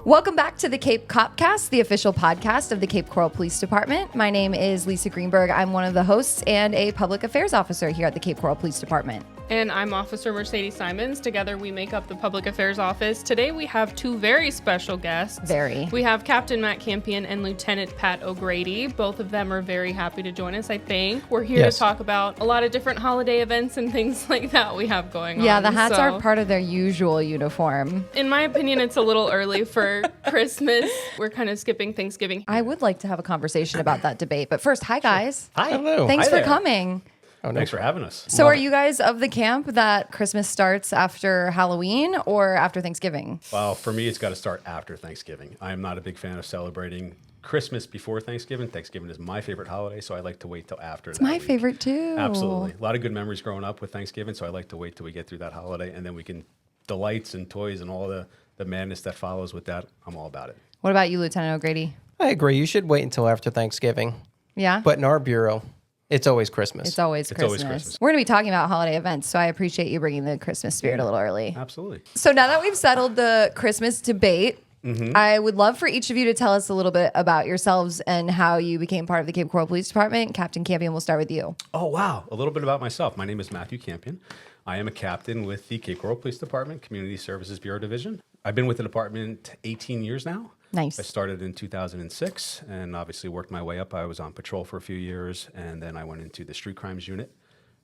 Welcome back to the Cape CopCast, the official podcast of the Cape Coral Police Department. My name is Lisa Greenberg. I'm one of the hosts and a public affairs officer here at the Cape Coral Police Department. And I'm Officer Mercedes Simons. Together we make up the Public Affairs Office. Today we have two very special guests. We have Captain Matt Campion and Lieutenant Pat O'Grady. Both of them are very happy to join us, I think. We're here to talk about a lot of different holiday events and things like that we have going on. Yeah, the hats are part of their usual uniform. In my opinion, it's a little early for Christmas. We're kind of skipping Thanksgiving. I would like to have a conversation about that debate. But first, hi guys. Hi. Hello. Thanks Hi for there. coming. Oh, thanks for having us. So are you guys of the camp that Christmas starts after Halloween or after Thanksgiving? Well, for me, it's got to start after Thanksgiving. I am not a big fan of celebrating Christmas before Thanksgiving. Thanksgiving is my favorite holiday, so I like to wait till after. It's my favorite too. Absolutely. A lot of good memories growing up with Thanksgiving, so I like to wait till we get through that holiday, and then we can, the lights and toys and all the madness that follows with that, I'm all about it. What about you, Lieutenant O'Grady? I agree. You should wait until after Thanksgiving. Yeah? But in our bureau, it's always Christmas. It's always Christmas. We're going to be talking about holiday events, so I appreciate you bringing the Christmas spirit a little early. Absolutely. So now that we've settled the Christmas debate, I would love for each of you to tell us a little bit about yourselves and how you became part of the Cape Coral Police Department. Captain Campion, we'll start with you. Oh, wow. A little bit about myself. My name is Matthew Campion. I am a captain with the Cape Coral Police Department, Community Services Bureau Division. I've been with the department 18 years now. Nice. I started in 2006 and obviously worked my way up. I was on patrol for a few years, and then I went into the Street Crimes Unit.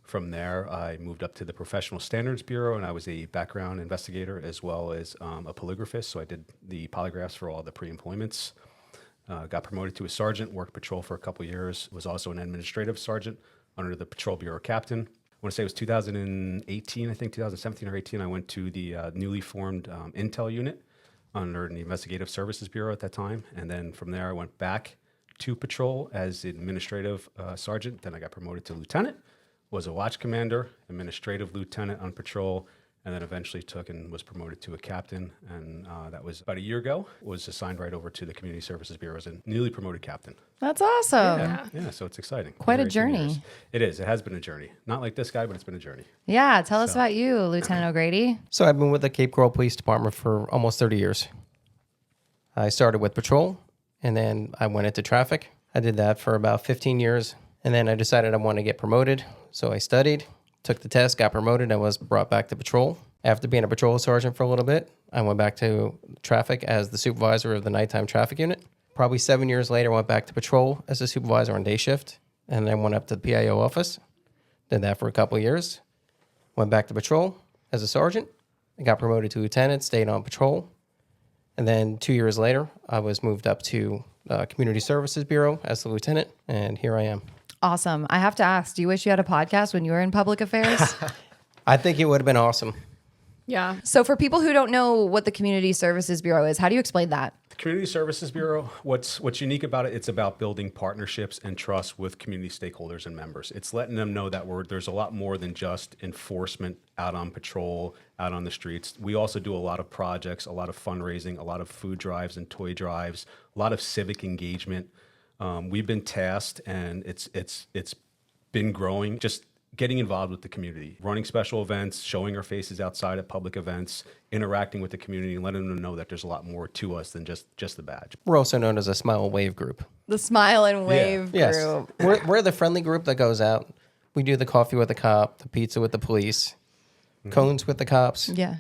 From there, I moved up to the Professional Standards Bureau, and I was a background investigator as well as a polygraphist. So I did the polygraphs for all the pre-employments. Got promoted to a sergeant, worked patrol for a couple years, was also an administrative sergeant under the Patrol Bureau Captain. I want to say it was 2018, I think 2017 or 18, I went to the newly formed Intel Unit under the Investigative Services Bureau at that time. And then from there, I went back to patrol as administrative sergeant. Then I got promoted to lieutenant, was a watch commander, administrative lieutenant on patrol, and then eventually took and was promoted to a captain. And that was about a year ago, was assigned right over to the Community Services Bureau as a newly promoted captain. That's awesome. Yeah, so it's exciting. Quite a Over 18 journey. years. It is. It has been a journey. Not like this guy, but it's been a journey. Yeah, tell us about you, Lieutenant O'Grady. So I've been with the Cape Coral Police Department for almost 30 years. I started with patrol, and then I went into traffic. I did that for about 15 years, and then I decided I wanted to get promoted. So I studied, took the test, got promoted, and was brought back to patrol. After being a patrol sergeant for a little bit, I went back to traffic as the supervisor of the nighttime traffic unit. Probably 7 years later, I went back to patrol as a supervisor on day shift, and then went up to the PIO office. Did that for a couple of years. Went back to patrol as a sergeant. I got promoted to lieutenant, stayed on patrol. And then 2 years later, I was moved up to Community Services Bureau as the lieutenant, and here I am. Awesome. I have to ask, do you wish you had a podcast when you were in public affairs? I think it would have been awesome. Yeah. So for people who don't know what the Community Services Bureau is, how do you explain that? The Community Services Bureau, what's unique about it, it's about building partnerships and trust with community stakeholders and members. It's letting them know that there's a lot more than just enforcement out on patrol, out on the streets. We also do a lot of projects, a lot of fundraising, a lot of food drives and toy drives, a lot of civic engagement. We've been tasked, and it's been growing, just getting involved with the community, running special events, showing our faces outside at public events, interacting with the community, and letting them know that there's a lot more to us than just the badge. We're also known as a Smile and Wave group. The Smile and Wave Yes. group. We're the friendly group that goes out. We do the coffee with the cop, the pizza with the police, cones with the cops. Yeah.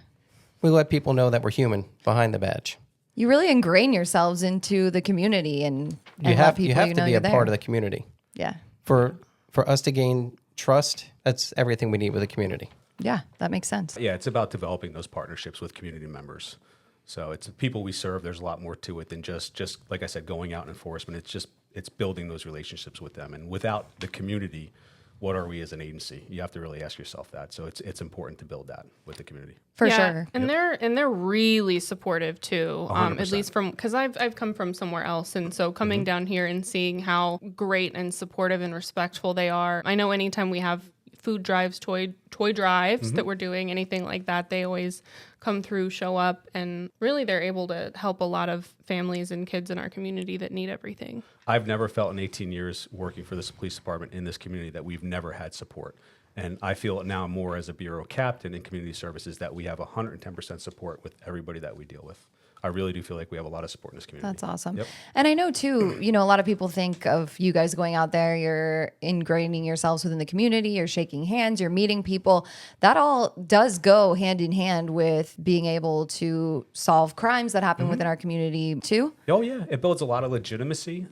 We let people know that we're human behind the badge. You really ingrain yourselves into the community and You let have people to be you're a part there. of the community. Yeah. For us to gain trust, that's everything we need with the community. Yeah, that makes sense. Yeah, it's about developing those partnerships with community members. So it's the people we serve. There's a lot more to it than just like I said, going out in enforcement. It's building those relationships with them. And without the community, what are we as an agency? You have to really ask yourself that. So it's important to build that with the community. For sure. And they're really supportive too. 100%. At least because I've come from somewhere else, and so coming down here and seeing how great and supportive and respectful they are. I know anytime we have food drives, toy drives that we're doing, anything like that, they always come through, show up, and really they're able to help a lot of families and kids in our community that need everything. I've never felt in 18 years working for this police department in this community that we've never had support. And I feel now more as a bureau captain in community services that we have 110% support with everybody that we deal with. I really do feel like we have a lot of support in this community. That's awesome. Yep. And I know too, a lot of people think of you guys going out there, you're ingraining yourselves within the community, you're shaking hands, you're meeting people. That all does go hand in hand with being able to solve crimes that happen within our community too. Oh yeah, it builds a lot of legitimacy.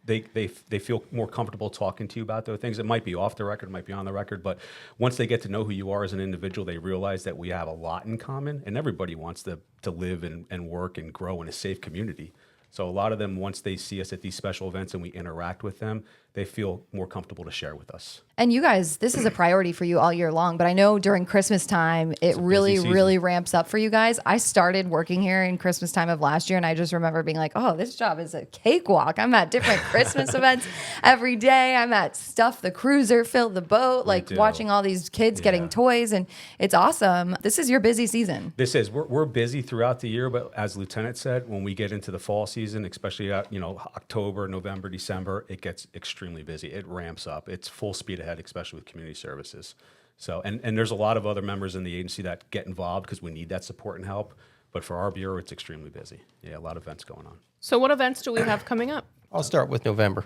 They feel more comfortable talking to you about those things. It might be off the record, it might be on the record, but once they get to know who you are as an individual, they realize that we have a lot in common, and everybody wants to live and work and grow in a safe community. So a lot of them, once they see us at these special events and we interact with them, they feel more comfortable to share with us. And you guys, this is a priority for you all year long, but I know during Christmas time, it really ramps up for you guys. I started working here in Christmas time of last year, and I just remember being like, oh, this job is a cakewalk. I'm at different Christmas events every day. I'm at Stuff the Cruiser, Fill the Boat, like watching all these kids getting toys, and it's awesome. This is your busy season. This is. We're busy throughout the year, but as Lieutenant said, when we get into the fall season, especially October, November, December, it gets extremely busy. It ramps up. It's full speed ahead, especially with community services. So, and there's a lot of other members in the agency that get involved because we need that support and help. But for our bureau, it's extremely busy. Yeah, a lot of events going on. So what events do we have coming up? I'll start with November.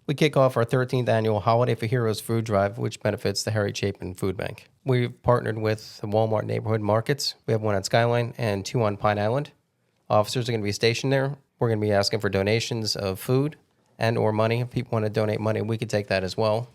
We kick off our 13th annual Holiday for Heroes food drive, which benefits the Harry Chapin Food Bank. We've partnered with the Walmart neighborhood markets. We have one on Skyline and 2 on Pine Island. Officers are going to be stationed there. We're going to be asking for donations of food and or money. If people want to donate money, we could take that as well.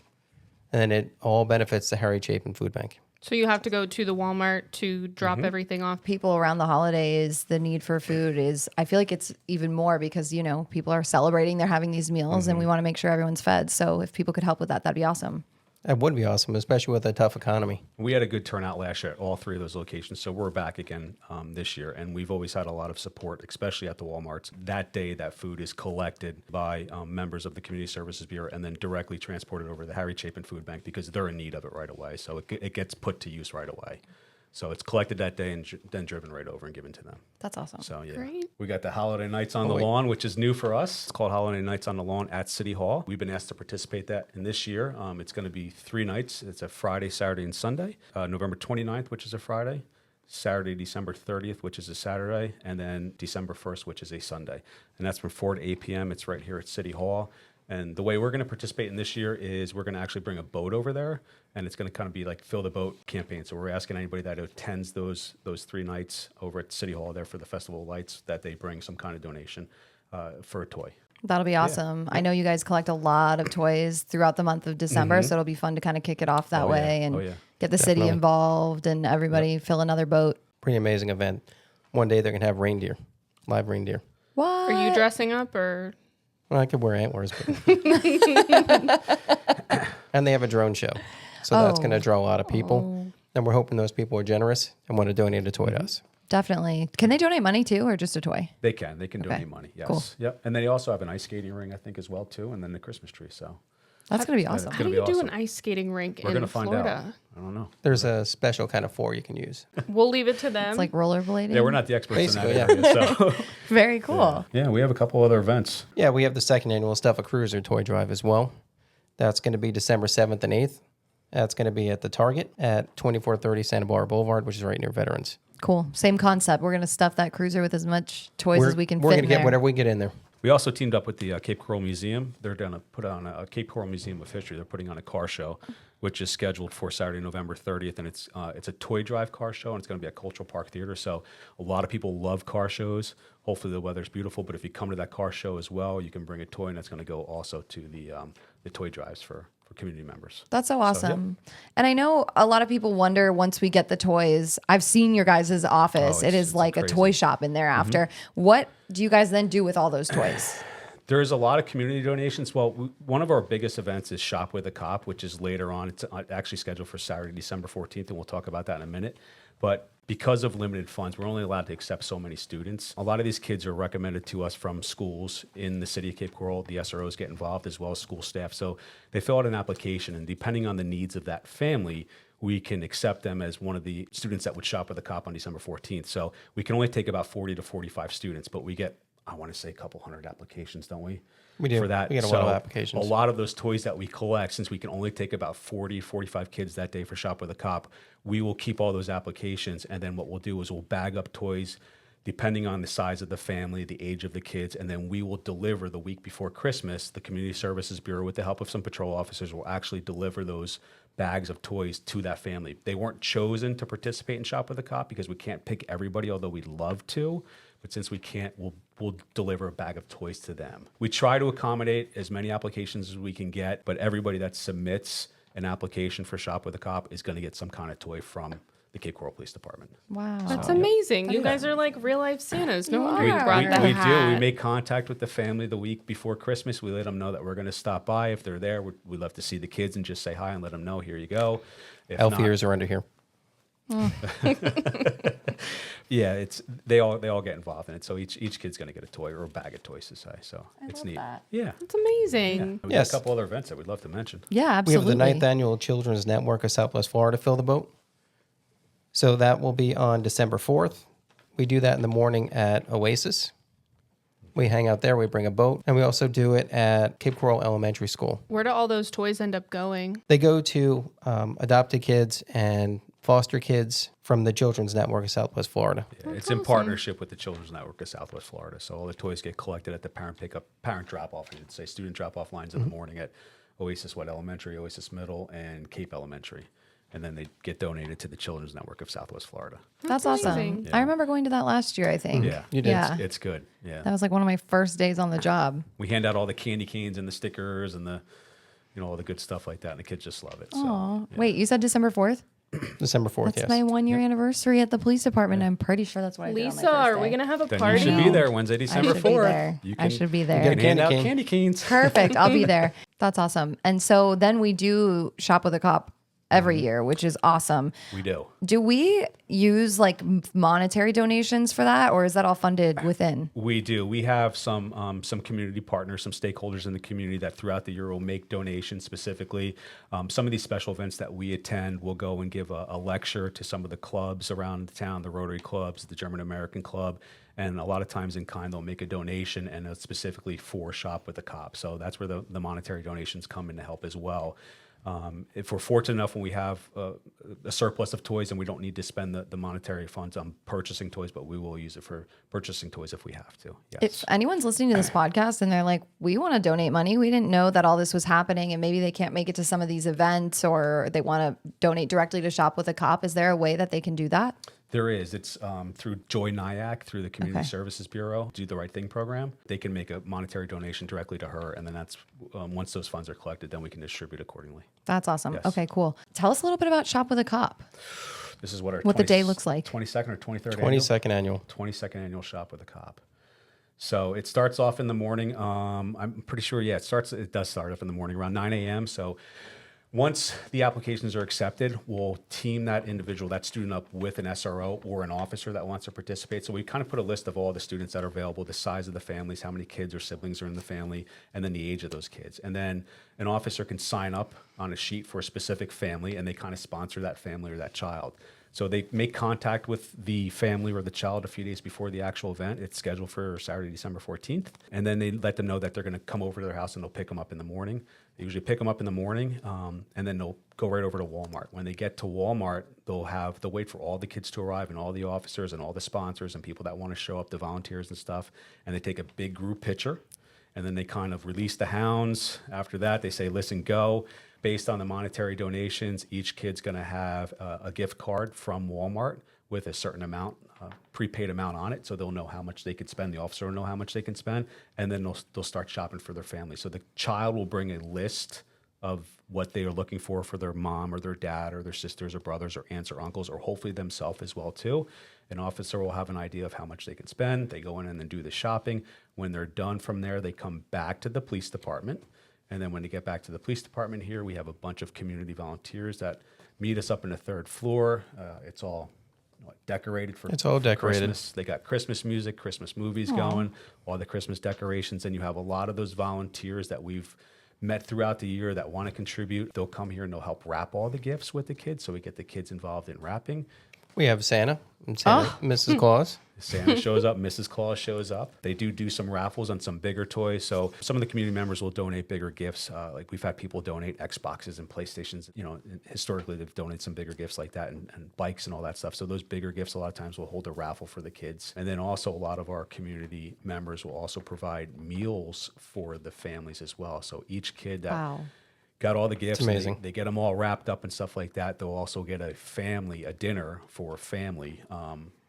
And then it all benefits the Harry Chapin Food Bank. So you have to go to the Walmart to drop everything off. People around the holidays, the need for food is, I feel like it's even more because, people are celebrating, they're having these meals, and we want to make sure everyone's fed. So if people could help with that, that'd be awesome. That would be awesome, especially with a tough economy. We had a good turnout last year at all 3 of those locations, so we're back again this year, and we've always had a lot of support, especially at the Walmarts. That day, that food is collected by members of the Community Services Bureau and then directly transported over to the Harry Chapin Food Bank because they're in need of it right away, so it gets put to use right away. So it's collected that day and then driven right over and given to them. That's awesome. So yeah, Great. We got the Holiday Nights on the Lawn, which is new for us. It's called Holiday Nights on the Lawn at City Hall. We've been asked to participate in this year. It's going to be 3 nights. It's a Friday, Saturday, and Sunday. November 29th, which is a Friday. Saturday, December 30th, which is a Saturday, and then December 1st, which is a Sunday. And that's from 4 to 8 p.m. It's right here at City Hall. And the way we're going to participate in this year is we're going to actually bring a boat over there, and it's going to kind of be like Fill the Boat campaign. So we're asking anybody that attends those 3 nights over at City Hall there for the Festival of Lights that they bring some kind of donation for a toy. That'll be awesome. I know you guys collect a lot of toys throughout the month of December, so it'll be fun to kind of kick it off that way and get the city involved and everybody fill another boat. Pretty amazing event. One day they're going to have reindeer, live reindeer. What? Are you dressing up or? Well, I could wear antlers. But and they have a drone show. So that's going to draw a lot of people. And we're hoping those people are generous and want to donate a toy to us. Definitely. Can they donate money too, or just a toy? They can donate money. Yes. Cool. Yep. And they also have an ice skating ring, I think, as well too, and then the Christmas tree. So that's going to be awesome. How do you do an ice skating rink We're in gonna find Florida? out. I don't know. There's a special kind of floor you can use. We'll leave it to them. It's like rollerblading. Yeah, we're not the experts in Basically, that area. So Very cool. yeah, we have a couple other events. Yeah, we have the 2nd annual Stuff a Cruiser toy drive as well. That's going to be December 7th and 8th. That's going to be at the Target at 2430 Santa Barbara Boulevard, which is right near Veterans. Cool. Same concept. We're going to stuff that cruiser with as much toys as we can fit We're in going to get there. whatever we get in there. We also teamed up with the Cape Coral Museum. They're going to put on a Cape Coral Museum of History. They're putting on a car show, which is scheduled for Saturday, November 30th, and it's a toy drive car show, and it's going to be at Cultural Park Theater. So a lot of people love car shows. Hopefully the weather's beautiful, but if you come to that car show as well, you can bring a toy, and that's going to go also to the toy drives for community members. That's so awesome. And I know a lot of people wonder once we get the toys, I've seen your guys' office. It is like a toy shop in there after. What do you guys then do with all those toys? There's a lot of community donations. Well, one of our biggest events is Shop with a Cop, which is later on. It's actually scheduled for Saturday, December 14th, and we'll talk about that in a minute. But because of limited funds, we're only allowed to accept so many students. A lot of these kids are recommended to us from schools in the city of Cape Coral. The SROs get involved as well as school staff. So they fill out an application, and depending on the needs of that family, we can accept them as one of the students that would shop with a cop on December 14th. So we can only take about 40 to 45 students, but we get, I want to say, a couple hundred applications, don't we? We do. For that. We get a lot of applications. A lot of those toys that we collect, since we can only take about 40, 45 kids that day for Shop with a Cop, we will keep all those applications, and then what we'll do is we'll bag up toys depending on the size of the family, the age of the kids, and then we will deliver the week before Christmas. The Community Services Bureau, with the help of some patrol officers, will actually deliver those bags of toys to that family. They weren't chosen to participate in Shop with a Cop because we can't pick everybody, although we'd love to. But since we can't, we'll deliver a bag of toys to them. We try to accommodate as many applications as we can get, but everybody that submits an application for Shop with a Cop is going to get some kind of toy from the Cape Coral Police Department. Wow. That's amazing. You guys are like real life Santas. No wonder We- you brought that We hat. do. We make contact with the family the week before Christmas. We let them know that we're going to stop by. If they're there, we love to see the kids and just say hi and let them know, here you go. If Elf not- ears are under here. Yeah, they all get involved in it. So each kid's going to get a toy or a bag of toys to say. So it's love neat. that. Yeah. That's amazing. We Yes. got a couple other events that we'd love to mention. Yeah, We absolutely. have the 9th Annual Children's Network of Southwest Florida Fill the Boat. So that will be on December 4th. We do that in the morning at Oasis. We hang out there, we bring a boat, and we also do it at Cape Coral Elementary School. Where do all those toys end up going? They go to adopted kids and foster kids from the Children's Network of Southwest Florida. Yeah, it's in partnership with the Children's Network of Southwest Florida. So all the toys get collected at the parent drop-off, I should say, student drop-off lines in the morning at Oasis Elementary, Oasis Middle, and Cape Elementary. And then they get donated to the Children's Network of Southwest Florida. That's That's awesome. amazing. I remember going to that last year, I think. Yeah. You did. Yeah. It's good. Yeah. That was like one of my first days on the job. We hand out all the candy canes and the stickers and all the good stuff like that, and the kids just love it. So, Oh, wait, you said December 4th? December 4th, That's yes. my 1 year anniversary at the police department. I'm pretty sure that's what I did on my Lisa, first are we day. going to have a then party? you should be there Wednesday, I December should be 4th. there. You I should be there. get a can hand candy out cane. candy canes. Perfect. I'll be there. That's awesome. And so then we do Shop with a Cop every year, which is awesome. We do. Do we use like monetary donations for that, or is that all funded within? We do. We have some community partners, some stakeholders in the community that throughout the year will make donations specifically. Some of these special events that we attend will go and give a lecture to some of the clubs around the town, the Rotary clubs, the German American Club. And a lot of times in kind, they'll make a donation and it's specifically for Shop with a Cop. So that's where the monetary donations come in to help as well. If we're fortunate enough when we have a surplus of toys and we don't need to spend the monetary funds on purchasing toys, but we will use it for purchasing toys if we have to. Yes. If anyone's listening to this podcast and they're like, we want to donate money, we didn't know that all this was happening, and maybe they can't make it to some of these events, or they want to donate directly to Shop with a Cop, is there a way that they can do that? There is. It's through Joy Nyack, through the Community Okay. Services Bureau, Do the Right Thing program. They can make a monetary donation directly to her, and then that's once those funds are collected, then we can distribute accordingly. That's awesome. Yes. Okay, cool. Tell us a little bit about Shop with a Cop. This is what our What the day looks like. 22nd or 23rd 22nd annual. 22nd annual Shop with a Cop. So it starts off in the morning. I'm pretty sure, it does start off in the morning around 9 a.m. So once the applications are accepted, we'll team that individual, that student up with an SRO or an officer that wants to participate. So we kind of put a list of all the students that are available, the size of the families, how many kids or siblings are in the family, and then the age of those kids. And then an officer can sign up on a sheet for a specific family, and they kind of sponsor that family or that child. So they make contact with the family or the child a few days before the actual event. It's scheduled for Saturday, December 14th. And then they let them know that they're going to come over to their house and they'll pick them up in the morning. They usually pick them up in the morning, and then they'll go right over to Walmart. When they get to Walmart, they'll wait for all the kids to arrive and all the officers and all the sponsors and people that want to show up, the volunteers and stuff. And they take a big group picture, and then they kind of release the hounds. After that, they say, listen, go. Based on the monetary donations, each kid's going to have a gift card from Walmart with a certain amount, prepaid amount on it, so they'll know how much they could spend. The officer will know how much they can spend, and then they'll start shopping for their family. So the child will bring a list of what they are looking for their mom or their dad or their sisters or brothers or aunts or uncles, or hopefully themselves as well too. An officer will have an idea of how much they can spend. They go in and then do the shopping. When they're done from there, they come back to the police department. And then when they get back to the police department here, we have a bunch of community volunteers that meet us up in the third floor. It's all decorated for It's all decorated. Christmas. They got Christmas music, Christmas movies going, all the Christmas decorations. And you have a lot of those volunteers that we've met throughout the year that want to contribute. They'll come here and they'll help wrap all the gifts with the kids. So we get the kids involved in wrapping. We have Santa. And Santa, Mrs. Claus. Santa shows up, Mrs. Claus shows up. They do some raffles on some bigger toys. So some of the community members will donate bigger gifts. Like we've had people donate Xboxes and PlayStations. You know, historically they've donated some bigger gifts like that and bikes and all that stuff. So those bigger gifts a lot of times will hold a raffle for the kids. And then also a lot of our community members will also provide meals for the families as well. So each kid that got all the gifts, amazing. They get them all wrapped up and stuff like that. They'll also get a dinner for family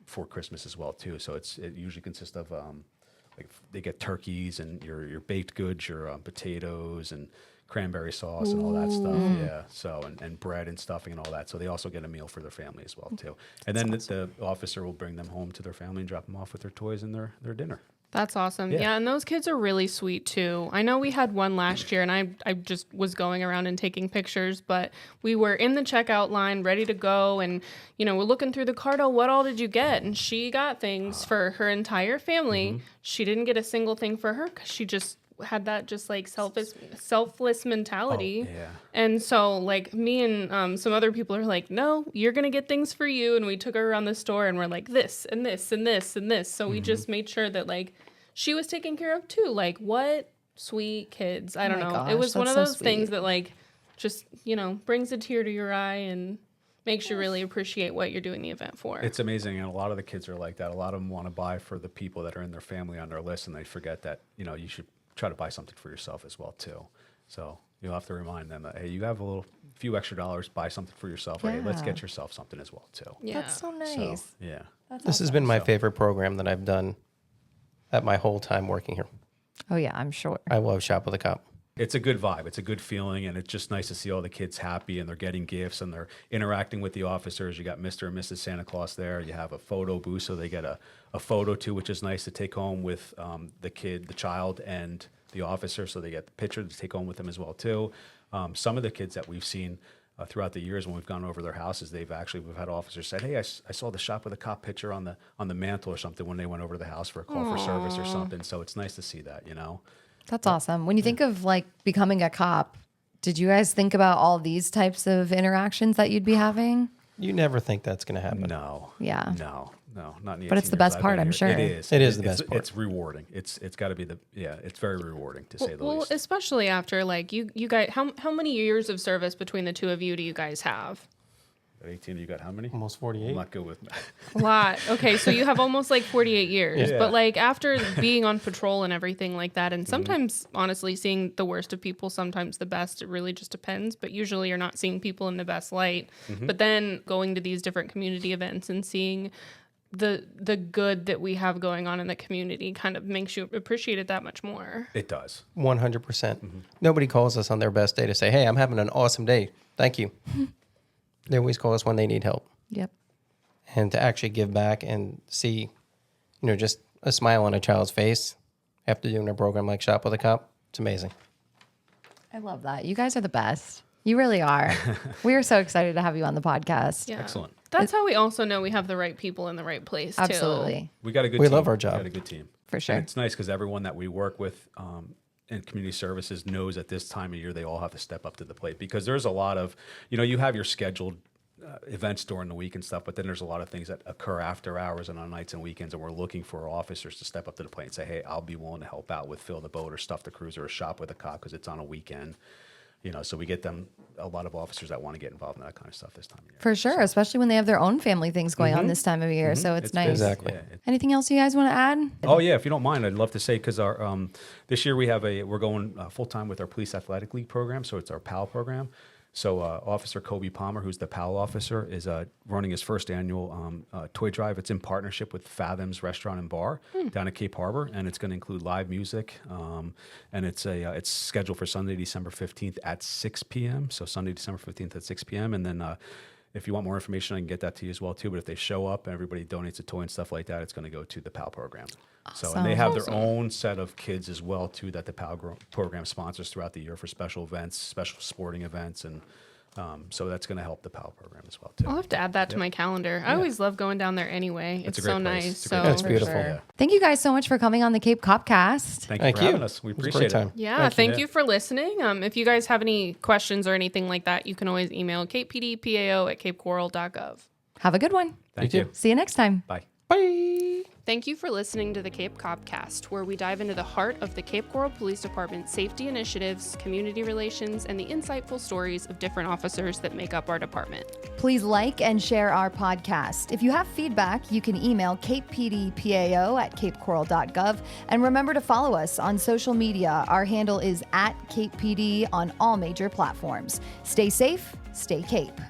for Christmas as well too. So it usually consists of like they get turkeys and your baked goods, your potatoes and cranberry sauce and all that stuff. Yeah. So and bread and stuffing and all that. So they also get a meal for their family as well too. And then the officer will bring them home to their family and drop them off with their toys and their dinner. That's awesome. Yeah, and those kids are really sweet too. I know we had one last year, and I just was going around and taking pictures, but we were in the checkout line ready to go, and, you know, we're looking through the cart, oh, what all did you get? And she got things for her entire family. She didn't get a single thing for her because she just had that just like selfless mentality. And so like me and some other people are like, no, you're gonna get things for you. And we took her around the store and we're like this and this and this and this. So we just made sure that like she was taken care of too. Like, what sweet kids. I don't know. Gosh, it was one of those things sweet. that like just, you know, brings a tear to your eye and makes you really appreciate what you're doing the event for. It's amazing, and a lot of the kids are like that. A lot of them want to buy for the people that are in their family on their list, and they forget that, you know, you should try to buy something for yourself as well too. So you'll have to remind them that, hey, you have a few extra dollars, buy something for yourself. Or, hey, let's get yourself something as well too. Yeah. That's so nice. So, yeah. This has been my favorite program that I've done at my whole time working here. Oh yeah, I'm sure. I love Shop with a Cop. It's a good vibe. It's a good feeling, and it's just nice to see all the kids happy and they're getting gifts and they're interacting with the officers. You got Mr. and Mrs. Santa Claus there. You have a photo booth, so they get a photo too, which is nice to take home with the child, and the officer, so they get the picture to take home with them as well too. Some of the kids that we've seen throughout the years when we've gone over their houses, we've had officers said, hey, I saw the Shop with a Cop picture on the mantle or something when they went over to the house for a call for service or something. So it's nice to see that, you know. That's awesome. When you think of like becoming a cop, did you guys think about all these types of interactions that you'd be having? You never think that's going to happen. No. Yeah. No, not in the But it's the 18 best years I've part, been I'm here. sure. It is. It is the best part. It's rewarding. It's got to be it's very rewarding to say the Well, least. especially after like you guys, how many years of service between the two of you do you guys have? At 18, you got how many? Almost I'm 48. not good with A lot. Okay, so you have almost like 48 years. Yeah. But like after being on patrol and everything like that, and sometimes honestly seeing the worst of people, sometimes the best, it really just depends. But usually you're not seeing people in the best light. But then going to these different community events and seeing the good that we have going on in the community kind of makes you appreciate it that much more. It does. 100%. Nobody calls us on their best day to say, hey, I'm having an awesome day. Thank you. They always call us when they need help. Yep. And to actually give back and see, you know, just a smile on a child's face after doing a program like Shop with a Cop, it's amazing. I love that. You guys are the best. You really are. We are so excited to have you on the podcast. Yeah. Excellent. That's how we also know we have the right people in the right place, too. Absolutely. We got a good We team. love our job. We got a good team. For sure. And it's nice because everyone that we work with in community services knows at this time of year they all have to step up to the plate, because there's a lot of, you know, you have your scheduled events during the week and stuff, but then there's a lot of things that occur after hours and on nights and weekends, and we're looking for officers to step up to the plate and say, hey, I'll be willing to help out with fill the boat or stuff the cruiser or Shop with a Cop because it's on a weekend. You know, so we get them a lot of officers that want to get involved in that kind of stuff this time of year. For sure, especially when they have their own family things going on this time of year. So it's nice. Exactly. Yeah, Anything else you guys want to add? Oh yeah, if you don't mind, I'd love to say, because our this year we're going full time with our Police Athletic League program, so it's our PAL program. So Officer Kobe Palmer, who's the PAL officer, is running his first annual toy drive. It's in partnership with Fathoms Restaurant and Bar down at Cape Harbor, and it's going to include live music. And it's scheduled for Sunday, December 15th at 6 p.m. So Sunday, December 15th at 6 p.m. And then if you want more information, I can get that to you as well too. But if they show up and everybody donates a toy and stuff like that, it's going to go to the PAL program. So, and they have their own set of kids as well too that the PAL program sponsors throughout the year for special events, special sporting events, and so that's going to help the PAL program as well too. I'll have to add that to my calendar. I always love going down there anyway. It's a great so place. nice. It's a great So That's beautiful. Yeah. Thank you guys so much for coming on the Cape CopCast. Thank you for having us. We It was a appreciate great it. time. yeah, thank you. you for listening. If you guys have any questions or anything like that, you can always email capepdpao@capecoral.gov. Have a good one. Thank You you. too. See you next time. Bye. Bye. Thank you for listening to the Cape CopCast, where we dive into the heart of the Cape Coral Police Department safety initiatives, community relations, and the insightful stories of different officers that make up our department. Please like and share our podcast. If you have feedback, you can email capepdpao@capecoral.gov. And remember to follow us on social media. Our handle is @CapePD on all major platforms. Stay safe, stay Cape.